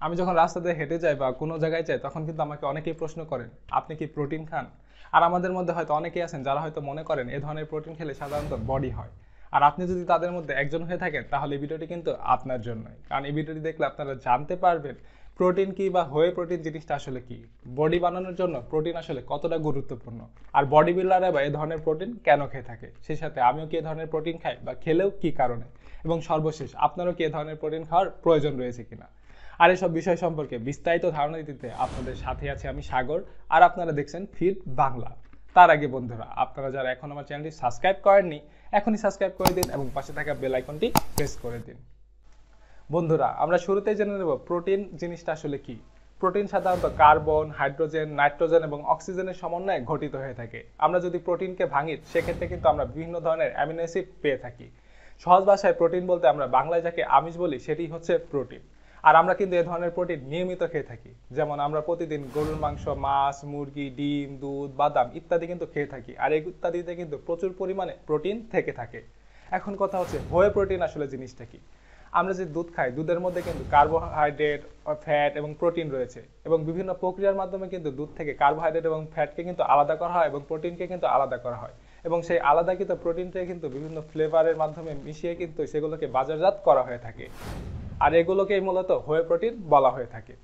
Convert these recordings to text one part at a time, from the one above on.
আমি যখন রাস্তা দিয়ে হেঁটে যাই বা কোনো জায়গায় যাই তখন কিন্তু আমাকে অনেকেই প্রশ্ন করেন, আপনি কি প্রোটিন খান? আর আমাদের মধ্যে হয়তো অনেকেই আছেন যারা হয়তো মনে করেন এ ধরনের প্রোটিন খেলে সাধারণত বডি হয়। আর আপনি যদি তাদের মধ্যে একজন হয়ে থাকেন তাহলে এই ভিডিওটি কিন্তু আপনার জন্যই, কারণ এই ভিডিওটি দেখলে আপনারা জানতে পারবেন প্রোটিন কি বা হোয়ে প্রোটিন জিনিসটা আসলে কি, বডি বানানোর জন্য প্রোটিন আসলে কতটা গুরুত্বপূর্ণ, আর বডি বিল্ডাররা বা এই ধরনের প্রোটিন কেন খেয়ে থাকে, সেই সাথে আমিও কি এ ধরনের প্রোটিন খাই বা খেলেও কি কারণে, এবং সর্বশেষ আপনারও কি এ ধরনের প্রোটিন খাওয়ার প্রয়োজন রয়েছে কিনা। আর এসব বিষয় সম্পর্কে বিস্তারিত ধারণা দিতে আপনাদের সাথে আছি আমি সাগর, আর আপনারা দেখছেন ফিট বাংলা। তার আগে বন্ধুরা, আপনারা যারা এখন আমার চ্যানেলটি সাবস্ক্রাইব করেননি এখনই সাবস্ক্রাইব করে দিন এবং পাশে থাকা বেল আইকনটি প্রেস করে দিন। বন্ধুরা, আমরা শুরুতেই জেনে নেব প্রোটিন জিনিসটা আসলে কি। প্রোটিন সাধারণত কার্বন, হাইড্রোজেন, নাইট্রোজেন এবং অক্সিজেনের সমন্বয়ে গঠিত হয়ে থাকে। আমরা যদি প্রোটিনকে ভাঙি সেক্ষেত্রে কিন্তু আমরা বিভিন্ন ধরনের অ্যামিনো অ্যাসিড পেয়ে থাকি। সহজ ভাষায় প্রোটিন বলতে আমরা বাংলায় যাকে আমিষ বলি সেটি হচ্ছে প্রোটিন। আর আমরা কিন্তু এ ধরনের প্রোটিন নিয়মিত খেয়ে থাকি, যেমন আমরা প্রতিদিন গরুর মাংস, মাছ, মুরগি, ডিম, দুধ, বাদাম ইত্যাদি কিন্তু খেয়ে থাকি, আর এই ইত্যাদিতে কিন্তু প্রচুর পরিমাণে প্রোটিন থেকে থাকে। এখন কথা হচ্ছে হোয়ে প্রোটিন আসলে জিনিসটা কি। আমরা যে দুধ খাই দুধের মধ্যে কিন্তু কার্বোহাইড্রেট, ফ্যাট এবং প্রোটিন রয়েছে, এবং বিভিন্ন প্রক্রিয়ার মাধ্যমে কিন্তু দুধ থেকে কার্বোহাইড্রেট এবং ফ্যাটকে কিন্তু আলাদা করা হয় এবং প্রোটিনকে কিন্তু আলাদা করা হয়, এবং সেই আলাদাকৃত প্রোটিনটাকে কিন্তু বিভিন্ন ফ্লেভারের মাধ্যমে মিশিয়ে কিন্তু সেগুলোকে বাজারজাত করা হয়ে থাকে, আর এগুলোকেই মূলত হোয়ে প্রোটিন বলা হয়ে থাকে।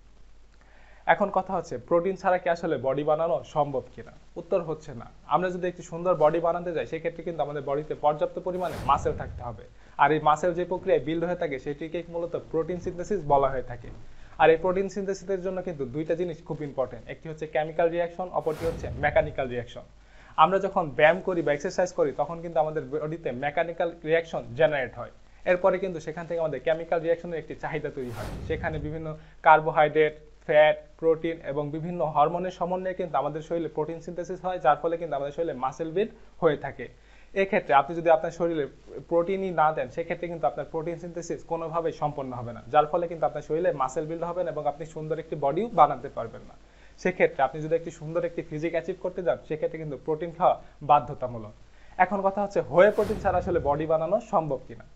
এখন কথা হচ্ছে প্রোটিন ছাড়া কি আসলে বডি বানানো সম্ভব কিনা। উত্তর হচ্ছে না। আমরা যদি একটি সুন্দর বডি বানাতে যাই সেক্ষেত্রে কিন্তু আমাদের বডিতে পর্যাপ্ত পরিমাণে মাসেল থাকতে হবে, আর এই মাসেল যে প্রক্রিয়ায় বিল্ড হয়ে থাকে সেটিকে মূলত প্রোটিন সিনথেসিস বলা হয়ে থাকে। আর এই প্রোটিন সিনথেসিসের জন্য কিন্তু দুইটা জিনিস খুব ইম্পর্টেন্ট, একটি হচ্ছে কেমিক্যাল রিয়াকশন, অপরটি হচ্ছে মেকানিক্যাল রিয়াকশন। আমরা যখন ব্যায়াম করি বা এক্সারসাইজ করি তখন কিন্তু আমাদের বডিতে মেকানিক্যাল রিয়াকশন জেনারেট হয়, এরপরে কিন্তু সেখান থেকে আমাদের কেমিক্যাল রিয়াকশনের একটি চাহিদা তৈরি হয়, সেখানে বিভিন্ন কার্বোহাইড্রেট, ফ্যাট, প্রোটিন এবং বিভিন্ন হরমোনের সমন্বয়ে কিন্তু আমাদের শরীরে প্রোটিন সিনথেসিস হয়, যার ফলে কিন্তু আমাদের শরীরে মাসেল বিল্ড হয়ে থাকে। এক্ষেত্রে আপনি যদি আপনার শরীরে প্রোটিনই না দেন সেক্ষেত্রে কিন্তু আপনার প্রোটিন সিনথেসিস কোনোভাবেই সম্পন্ন হবে না, যার ফলে কিন্তু আপনার শরীরে মাসেল বিল্ড হবে না এবং আপনি সুন্দর একটি বডিও বানাতে পারবেন না। সেক্ষেত্রে আপনি যদি একটি সুন্দর একটি ফিজিক অ্যাচিভ করতে যান সেক্ষেত্রে কিন্তু প্রোটিন খাওয়া বাধ্যতামূলক। এখন কথা হচ্ছে হোয়ে প্রোটিন ছাড়া আসলে বডি বানানো সম্ভব কিনা।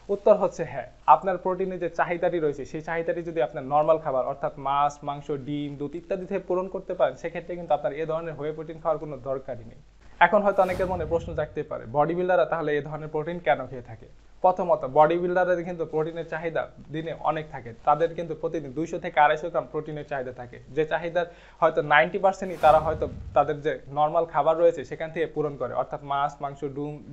উত্তর হচ্ছে হ্যাঁ। আপনার প্রোটিনের যে চাহিদাটি রয়েছে সেই চাহিদাটি যদি আপনার নর্মাল খাবার অর্থাৎ মাছ, মাংস, ডিম, দুধ ইত্যাদি থেকে পূরণ করতে পারেন সেক্ষেত্রে কিন্তু আপনার এ ধরনের হোয়ে প্রোটিন খাওয়ার কোনো দরকারই নেই। এখন হয়তো অনেকের মনে প্রশ্ন জাগতে পারে, বডি বিল্ডাররা তাহলে এই ধরনের প্রোটিন কেন খেয়ে থাকে। প্রথমত, বডি বিল্ডারদের কিন্তু প্রোটিনের চাহিদা দিনে অনেক থাকে, তাদের কিন্তু প্রতিদিন 200 থেকে 250 গ্রাম প্রোটিনের চাহিদা থাকে, যে চাহিদার হয়তো 90%ই তারা হয়তো তাদের যে নর্মাল খাবার রয়েছে সেখান থেকে পূরণ করে, অর্থাৎ মাছ, মাংস,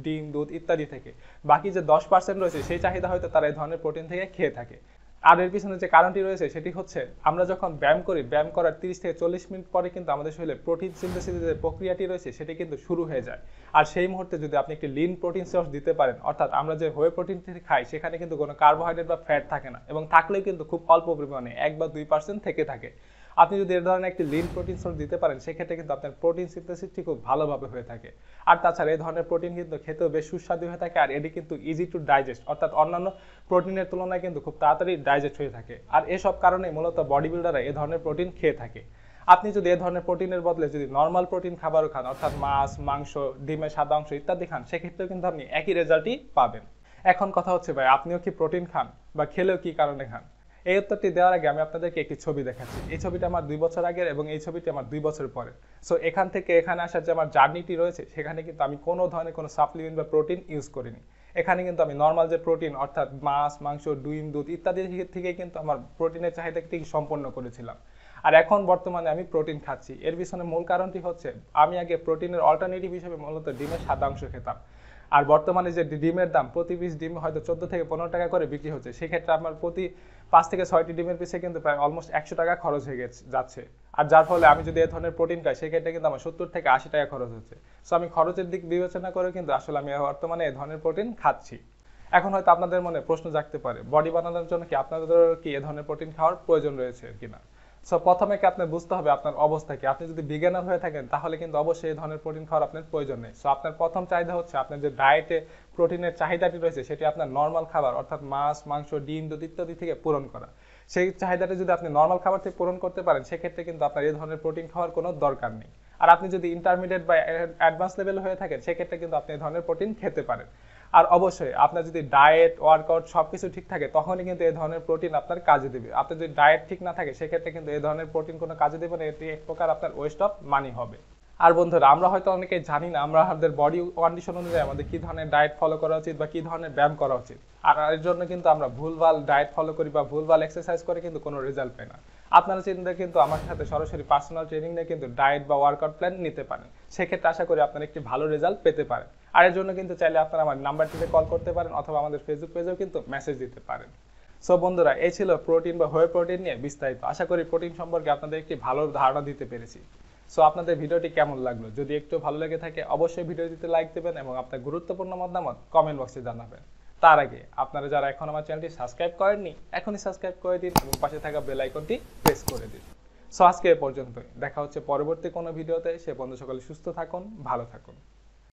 ডিম, দুধ ইত্যাদি থেকে। বাকি যে 10% রয়েছে সেই চাহিদা হয়তো তারা এই ধরনের প্রোটিন থেকে খেয়ে থাকে। আর এর পিছনে যে কারণটি রয়েছে সেটি হচ্ছে আমরা যখন ব্যায়াম করি, ব্যায়াম করার 30 থেকে 40 মিনিট পরে কিন্তু আমাদের শরীরে প্রোটিন সিনথেসিসের যে প্রক্রিয়াটি রয়েছে সেটি কিন্তু শুরু হয়ে যায়। আর সেই মুহূর্তে যদি আপনি একটি লিন প্রোটিন সোর্স দিতে পারেন, অর্থাৎ আমরা যে হোয়ে প্রোটিনটি খাই সেখানে কিন্তু কোনো কার্বোহাইড্রেট বা ফ্যাট থাকে না, এবং থাকলেও কিন্তু খুব অল্প পরিমাণে 1 বা 2% থেকে থাকে। আপনি যদি এর ধরনের একটি লিন প্রোটিন সোর্স দিতে পারেন সেক্ষেত্রে কিন্তু আপনার প্রোটিন সিনথেসিসটি খুব ভালোভাবে হয়ে থাকে। আর তাছাড়া এই ধরনের প্রোটিন কিন্তু খেতেও বেশ সুস্বাদু হয়ে থাকে, আর এটি কিন্তু ইজি টু ডাইজেস্ট, অর্থাৎ অন্যান্য প্রোটিনের তুলনায় কিন্তু খুব তাড়াতাড়ি ডাইজেস্ট হয়ে থাকে। আর এসব কারণে মূলত বডি বিল্ডাররা এ ধরনের প্রোটিন খেয়ে থাকে। আপনি যদি এ ধরনের প্রোটিনের বদলে যদি নর্মাল প্রোটিন খাবারও খান, অর্থাৎ মাছ, মাংস, ডিমের সাদা অংশ ইত্যাদি খান, সেক্ষেত্রেও কিন্তু আপনি একই রেজাল্টই পাবেন। এখন কথা হচ্ছে ভাই, আপনিও কি প্রোটিন খান বা খেলেও কি কারণে খান। এই উত্তরটি দেওয়ার আগে আমি আপনাদেরকে একটি ছবি দেখাচ্ছি। এই ছবিটা আমার 2 বছর আগের এবং এই ছবিটি আমার 2 বছর পরে। সো এখান থেকে এখানে আসার যে আমার জার্নিটি রয়েছে সেখানে কিন্তু আমি কোনো ধরনের কোনো সাপ্লিমেন্ট বা প্রোটিন ইউজ করিনি। এখানে কিন্তু আমি নর্মাল যে প্রোটিন অর্থাৎ মাছ, মাংস, ডিম, দুধ ইত্যাদি থেকে কিন্তু আমার প্রোটিনের চাহিদাটি সম্পন্ন করেছিলাম। আর এখন বর্তমানে আমি প্রোটিন খাচ্ছি। এর পিছনে মূল কারণটি হচ্ছে আমি আগে প্রোটিনের অল্টারনেটিভ হিসেবে মূলত ডিমের সাদা অংশ খেতাম, আর বর্তমানে যে ডিমের দাম প্রতি পিস ডিম হয়তো 14 থেকে 15 টাকা করে বিক্রি হচ্ছে, সেক্ষেত্রে আমার প্রতি 5 থেকে 6টি ডিমের পিছে কিন্তু প্রায় অলমোস্ট 100 টাকা খরচ হয়ে যাচ্ছে। আর যার ফলে আমি যদি এই ধরনের প্রোটিন খাই সেক্ষেত্রে কিন্তু আমার 70 থেকে 80 টাকা খরচ হচ্ছে। সো আমি খরচের দিক বিবেচনা করে কিন্তু আসলে আমি বর্তমানে এই ধরনের প্রোটিন খাচ্ছি। এখন হয়তো আপনাদের মনে প্রশ্ন জাগতে পারে, বডি বানানোর জন্য কি আপনাদের কি এই ধরনের প্রোটিন খাওয়ার প্রয়োজন রয়েছে কিনা। সো প্রথমে কি আপনার বুঝতে হবে আপনার অবস্থা কি। আপনি যদি বিগিনার হয়ে থাকেন তাহলে কিন্তু অবশ্যই এই ধরনের প্রোটিন খাওয়ার আপনার প্রয়োজন নেই। সো আপনার প্রথম চাহিদা হচ্ছে আপনার যে ডায়েটে প্রোটিনের চাহিদাটি রয়েছে সেটি আপনার নর্মাল খাবার অর্থাৎ মাছ, মাংস, ডিম, দুধ ইত্যাদি থেকে পূরণ করা। সেই চাহিদাটা যদি আপনি নর্মাল খাবার থেকে পূরণ করতে পারেন সেক্ষেত্রে কিন্তু আপনার এই ধরনের প্রোটিন খাওয়ার কোনো দরকার নেই। আর আপনি যদি ইন্টারমিডিয়েট বা অ্যাডভান্স লেভেল হয়ে থাকেন সেক্ষেত্রে কিন্তু আপনি এই ধরনের প্রোটিন খেতে পারেন। আর অবশ্যই আপনার যদি ডায়েট ওয়ার্কআউট সবকিছু ঠিক থাকে তখনই কিন্তু এই ধরনের প্রোটিন আপনার কাজে দেবে। আপনার যদি ডায়েট ঠিক না থাকে সেক্ষেত্রে কিন্তু এই ধরনের প্রোটিন কোনো কাজে দেবে না, এটি এক প্রকার আপনার ওয়েস্ট অফ মানি হবে। আর বন্ধুরা, আমরা হয়তো অনেকেই জানি না আমরা আমাদের বডি কন্ডিশন অনুযায়ী আমাদের কি ধরনের ডায়েট ফলো করা উচিত বা কি ধরনের ব্যায়াম করা উচিত। আর এর জন্য কিন্তু আমরা ভুলভাল ডায়েট ফলো করি বা ভুলভাল এক্সারসাইজ করে কিন্তু কোনো রেজাল্ট পাই না। আপনারা চিন্তা কিন্তু আমার সাথে সরাসরি পার্সোনাল ট্রেনিং নিয়ে কিন্তু ডায়েট বা ওয়ার্কআউট প্ল্যান নিতে পারেন। সেক্ষেত্রে আশা করি আপনারা একটি ভালো রেজাল্ট পেতে পারেন। আর এর জন্য কিন্তু চাইলে আপনারা আমার নাম্বারটিতে কল করতে পারেন অথবা আমাদের ফেসবুক পেজেও কিন্তু মেসেজ দিতে পারেন। সো বন্ধুরা, এই ছিল প্রোটিন বা হোয়াই প্রোটিন নিয়ে বিস্তারিত। আশা করি প্রোটিন সম্পর্কে আপনাদের একটি ভালো ধারণা দিতে পেরেছি। সো আপনাদের ভিডিওটি কেমন লাগলো? যদি একটু ভালো লেগে থাকে অবশ্যই ভিডিওটিতে লাইক দেবেন এবং আপনার গুরুত্বপূর্ণ মতামত কমেন্ট বক্সে জানাবেন। তার আগে আপনারা যারা এখন আমার চ্যানেলটি সাবস্ক্রাইব করেননি এখনই সাবস্ক্রাইব করে দিন এবং পাশে থাকা বেল আইকনটি প্রেস করে দিন। সো আজকে এ পর্যন্তই, দেখা হচ্ছে পরবর্তী কোনো ভিডিওতে। সে বন্ধু সকলে সুস্থ থাকুন, ভালো থাকুন।